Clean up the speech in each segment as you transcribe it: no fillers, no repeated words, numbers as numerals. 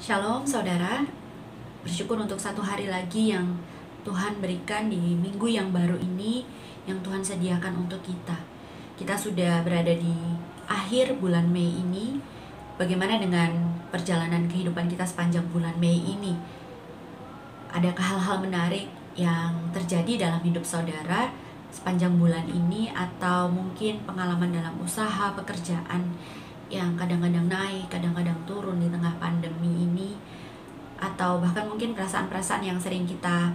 Shalom saudara, bersyukur untuk satu hari lagi yang Tuhan berikan di minggu yang baru ini, yang Tuhan sediakan untuk kita. Kita sudah berada di akhir bulan Mei ini. Bagaimana dengan perjalanan kehidupan kita sepanjang bulan Mei ini? Adakah hal-hal menarik yang terjadi dalam hidup saudara sepanjang bulan ini, atau mungkin pengalaman dalam usaha, pekerjaan yang kadang-kadang naik, kadang-kadang turun di tengah pandemi ini, atau bahkan mungkin perasaan-perasaan yang sering kita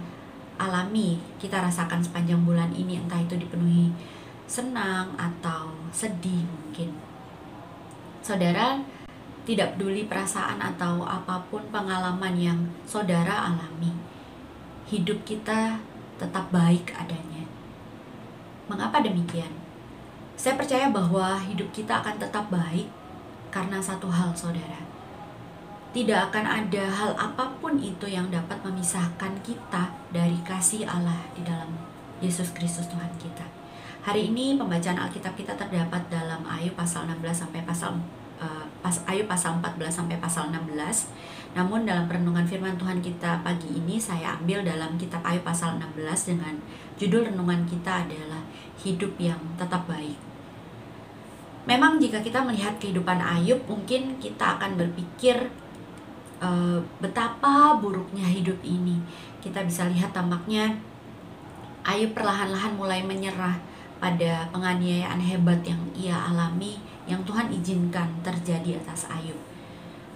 alami, kita rasakan sepanjang bulan ini, entah itu dipenuhi senang atau sedih mungkin. Saudara, tidak peduli perasaan atau apapun pengalaman yang saudara alami, hidup kita tetap baik adanya. Mengapa demikian? Saya percaya bahwa hidup kita akan tetap baik karena satu hal, saudara. Tidak akan ada hal apapun itu yang dapat memisahkan kita dari kasih Allah di dalam Yesus Kristus Tuhan kita. Hari ini pembacaan Alkitab kita terdapat dalam Ayub pasal 16 sampai Ayub pasal 14 sampai pasal 16. Namun dalam perenungan firman Tuhan kita pagi ini saya ambil dalam kitab Ayub pasal 16 dengan judul renungan kita adalah hidup yang tetap baik. Memang jika kita melihat kehidupan Ayub, mungkin kita akan berpikir betapa buruknya hidup ini. Kita bisa lihat tampaknya Ayub perlahan-lahan mulai menyerah pada penganiayaan hebat yang ia alami, yang Tuhan izinkan terjadi atas Ayub.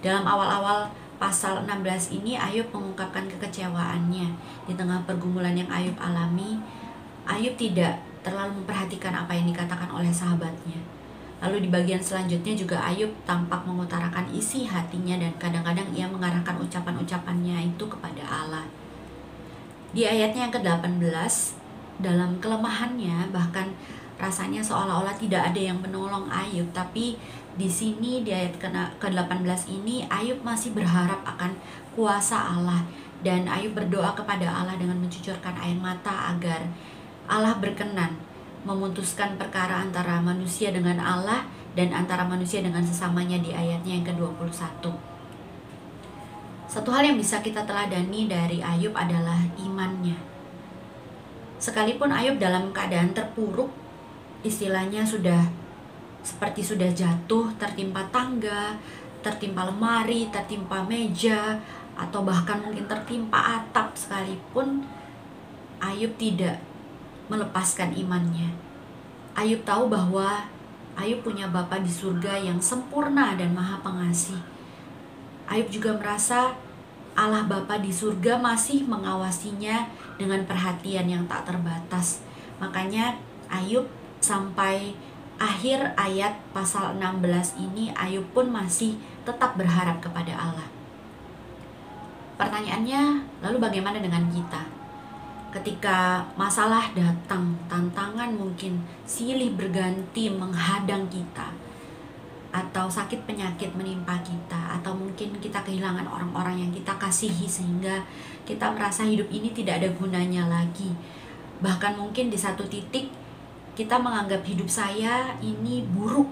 Dalam awal-awal pasal 16 ini, Ayub mengungkapkan kekecewaannya. Di tengah pergumulan yang Ayub alami, Ayub tidak terlalu memperhatikan apa yang dikatakan oleh sahabatnya. Lalu di bagian selanjutnya juga Ayub tampak mengutarakan isi hatinya, dan kadang-kadang ia mengarahkan ucapan-ucapannya itu kepada Allah. Di ayatnya yang ke-18, dalam kelemahannya bahkan rasanya seolah-olah tidak ada yang menolong Ayub, tapi di sini di ayat ke-18 ini Ayub masih berharap akan kuasa Allah, dan Ayub berdoa kepada Allah dengan mencucurkan air mata agar Allah berkenan memutuskan perkara antara manusia dengan Allah dan antara manusia dengan sesamanya di ayatnya yang ke-21. Satu hal yang bisa kita teladani dari Ayub adalah imannya. Sekalipun Ayub dalam keadaan terpuruk, istilahnya sudah jatuh, tertimpa tangga, tertimpa lemari, tertimpa meja, atau bahkan mungkin tertimpa atap sekalipun, Ayub tidak melepaskan imannya. Ayub tahu bahwa Ayub punya Bapa di surga yang sempurna dan maha pengasih. Ayub juga merasa Allah Bapa di surga masih mengawasinya dengan perhatian yang tak terbatas. Makanya Ayub sampai akhir ayat pasal 16 ini, Ayub pun masih tetap berharap kepada Allah. Pertanyaannya, lalu bagaimana dengan kita? Ketika masalah datang, tantangan mungkin silih berganti menghadang kita, atau sakit penyakit menimpa kita, atau mungkin kita kehilangan orang-orang yang kita kasihi sehingga kita merasa hidup ini tidak ada gunanya lagi. Bahkan mungkin di satu titik kita menganggap hidup saya ini buruk,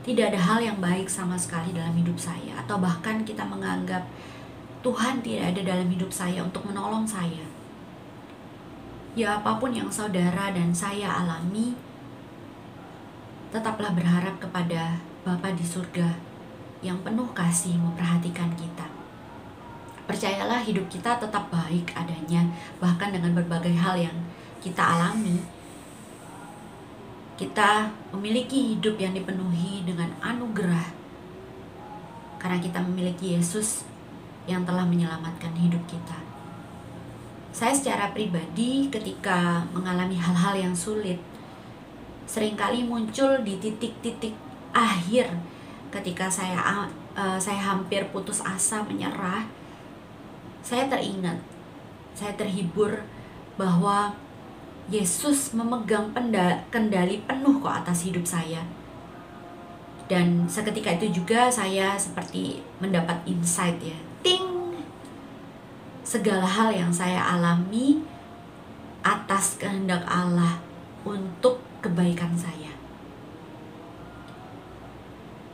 tidak ada hal yang baik sama sekali dalam hidup saya, atau bahkan kita menganggap Tuhan tidak ada dalam hidup saya untuk menolong saya. Ya, apapun yang saudara dan saya alami, tetaplah berharap kepada Bapa di surga yang penuh kasih memperhatikan kita. Percayalah, hidup kita tetap baik adanya, bahkan dengan berbagai hal yang kita alami. Kita memiliki hidup yang dipenuhi dengan anugerah karena kita memiliki Yesus yang telah menyelamatkan hidup kita. Saya secara pribadi ketika mengalami hal-hal yang sulit, seringkali muncul di titik-titik akhir ketika saya hampir putus asa, menyerah. Saya teringat, saya terhibur bahwa Yesus memegang kendali penuh kok atas hidup saya. Dan seketika itu juga saya seperti mendapat insight, ya, ting! Segala hal yang saya alami atas kehendak Allah untuk kebaikan saya.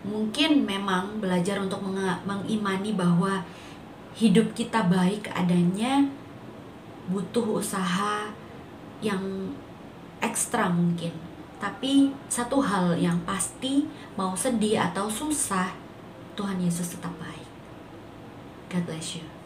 Mungkin memang belajar untuk mengimani bahwa hidup kita baik adanya butuh usaha yang ekstra mungkin. Tapi satu hal yang pasti, mau sedih atau susah, Tuhan Yesus tetap baik. God bless you.